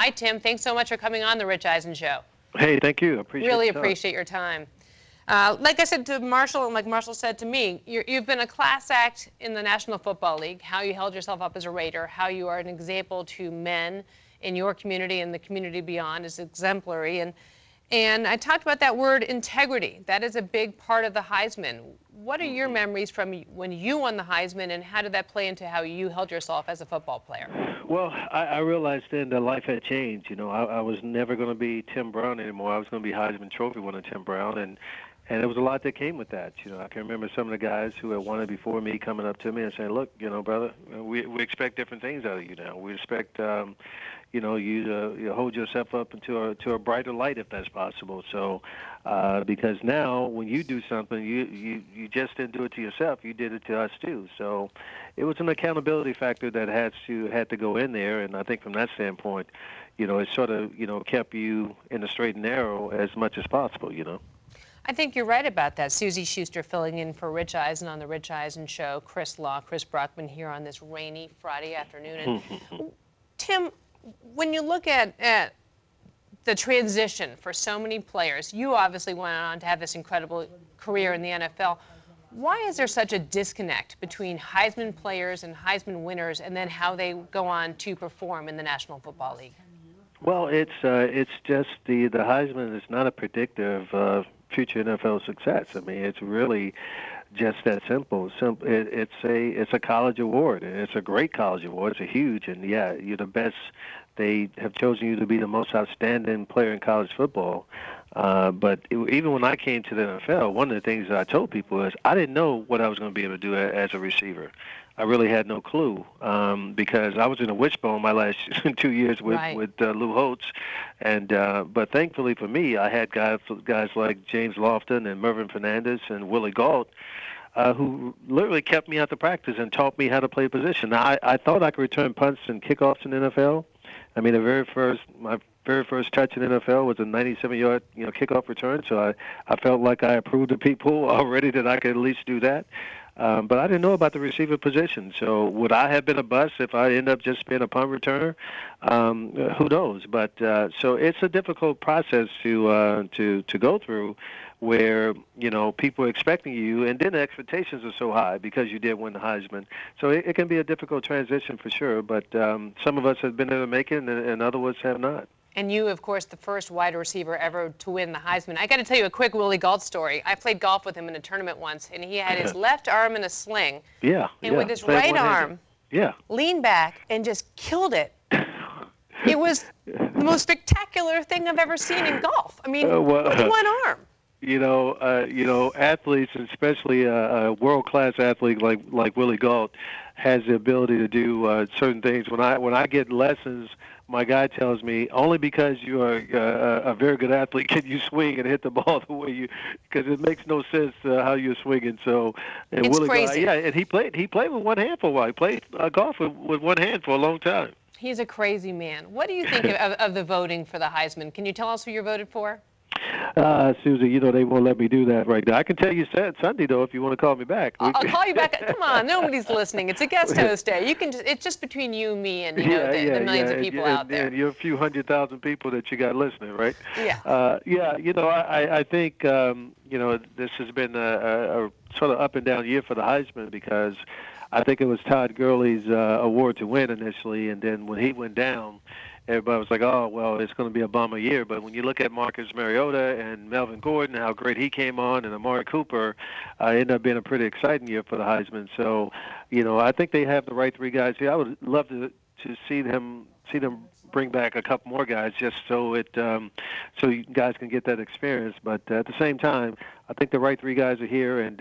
Hi, Tim. Thanks so much for coming on the Rich Eisen Show. Hey, thank you. Really appreciate your time. Like I said to Marshall, and like Marshall said to me, you've been a class act in the National Football League, how you held yourself up as a Raider, how you are an example to men in your community and the community beyond is exemplary. And I talked about that word integrity. That is a big part of the Heisman. What are your memories from when you won the Heisman, and how did that play into how you held yourself as a football player? Well, I realized then that life had changed. You know, I was never going to be Tim Brown anymore. I was going to be Heisman Trophy winner Tim Brown, and there was a lot that came with that. You know, I can remember some of the guys who had won it before me coming up to me and saying, "Look, you know, brother, we expect different things out of you now. We expect, you know, you to hold yourself up into a brighter light if that's possible." So, because now when you do something, you just didn't do it to yourself. You did it to us too. So, it was an accountability factor that had to go in there, and I think from that standpoint, you know, it sort of kept you in the straight and narrow as much as possible. You know. I think you're right about that. Suzy Shuster filling in for Rich Eisen on the Rich Eisen Show. Chris Law, Chris Brockman here on this rainy Friday afternoon. And Tim, when you look at the transition for so many players, you obviously went on to have this incredible career in the NFL. Why is there such a disconnect between Heisman players and Heisman winners and then how they go on to perform in the National Football League? Well, it's just the Heisman is not a predictor of future NFL success. I mean, it's really just that simple. It's a college award, and it's a great college award. It's a huge, and yeah, you're the best. They have chosen you to be the most outstanding player in college football. But even when I came to the NFL, one of the things that I told people is I didn't know what I was going to be able to do as a receiver. I really had no clue because I was in a wishbone my last 2 years with Lou Holtz, and but thankfully for me, I had guys like James Lofton and Mervyn Fernandez and Willie Gault who literally kept me out to practice and taught me how to play position. Now, I thought I could return punts and kickoffs in the NFL. I mean, my very first touch in the NFL was a 97-yard kickoff return, so I felt like I proved to people already that I could at least do that. But I didn't know about the receiver position. So would I have been a bust if I ended up just being a punt returner? Who knows? But so it's a difficult process to go through, where people are expecting you, and then the expectations are so high because you did win the Heisman. So it can be a difficult transition for sure. But some of us have been able to make it, and other ones have not. And you, of course, the first wide receiver ever to win the Heisman. I got to tell you a quick Willie Gault story. I played golf with him in a tournament once, and he had his left arm in a sling. Yeah. And with his right arm, leaned back and just killed it. It was the most spectacular thing I've ever seen in golf. I mean, with one arm. Athletes, especially a world-class athlete like Willie Gault, has the ability to do certain things. When I get lessons, my guy tells me only because you are a very good athlete can you swing and hit the ball the way you, because it makes no sense how you're swinging. So, and it's Willie crazy. Gault, and he played with one hand for a while. He played golf with one hand for a long time. He's a crazy man. What do you think of the voting for the Heisman? Can you tell us who you voted for? Suzy, they won't let me do that right now. I can tell you Sunday, though, if you want to call me back. I'll call you back. Come on, nobody's listening. It's a guest host day. It's just between you, me, and the millions of people out there. And your few 100,000 people that you got listening, right? Yeah. I think this has been a sort of up and down year for the Heisman, because I think it was Todd Gurley's award to win initially, and then when he went down, everybody was like, oh, well, it's going to be a bummer year. But when you look at Marcus Mariota and Melvin Gordon, how great he came on, and Amari Cooper, it ended up being a pretty exciting year for the Heisman. So, I think they have the right three guys here. I would love to see them bring back a couple more guys just so you guys can get that experience. But at the same time, I think the right three guys are here, and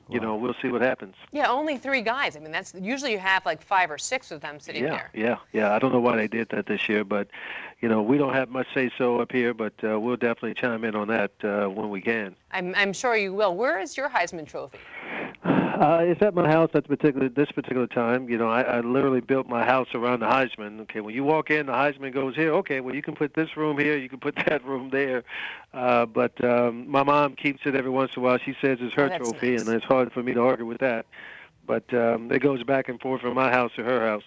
we'll see what happens. Yeah, only three guys. I mean, that's usually you have like 5 or 6 of them sitting there. Yeah. I don't know why they did that this year, but we don't have much say so up here, but we'll definitely chime in on that when we can. I'm sure you will. Where is your Heisman trophy? It's at my house at this particular time. I literally built my house around the Heisman. Okay, when you walk in, the Heisman goes here. Okay, well, you can put this room here, you can put that room there. But my mom keeps it every once in a while. She says it's her trophy, nice. And it's hard for me to argue with that. But it goes back and forth from my house to her house.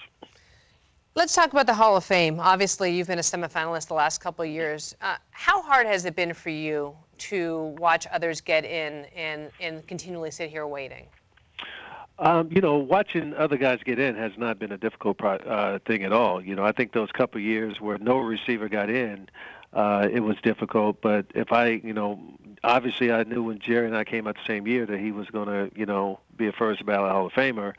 Let's talk about the Hall of Fame. Obviously, you've been a semifinalist the last couple of years. How hard has it been for you to watch others get in and continually sit here waiting? Watching other guys get in has not been a difficult thing at all. I think those couple of years where no receiver got in, it was difficult. But obviously I knew when Jerry and I came out the same year that he was going to, be a first ballot Hall of Famer.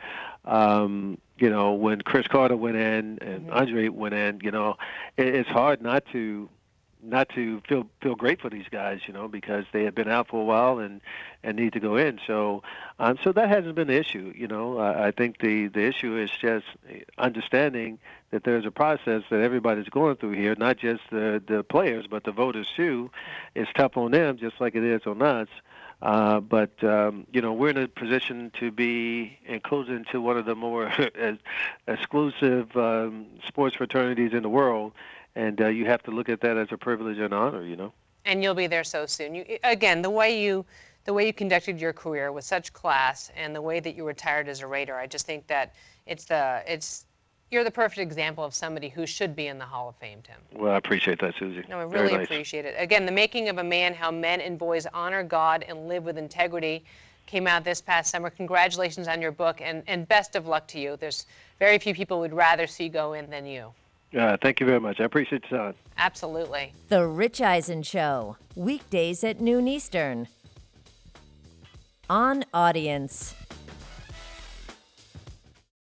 When Chris Carter went in and Andre went in, it's hard not to feel great for these guys, because they had been out for a while and need to go in. So that hasn't been the issue. I think the issue is just understanding that there's a process that everybody's going through here, not just the players, but the voters too. It's tough on them, just like it is on us. But we're in a position to be included into one of the more exclusive sports fraternities in the world. And you have to look at that as a privilege and honor, And you'll be there so soon. Again, the way you conducted your career with such class, and the way that you retired as a Raider, I just think that you're the perfect example of somebody who should be in the Hall of Fame, Tim. Well, I appreciate that, Suzy. No, I really appreciate it. Again, The Making of a Man: How Men and Boys Honor God and Live with Integrity came out this past summer. Congratulations on your book, and best of luck to you. There's very few people would rather see go in than you. Thank you very much. I appreciate the time. Absolutely. The Rich Eisen Show, weekdays at noon Eastern. On Audience.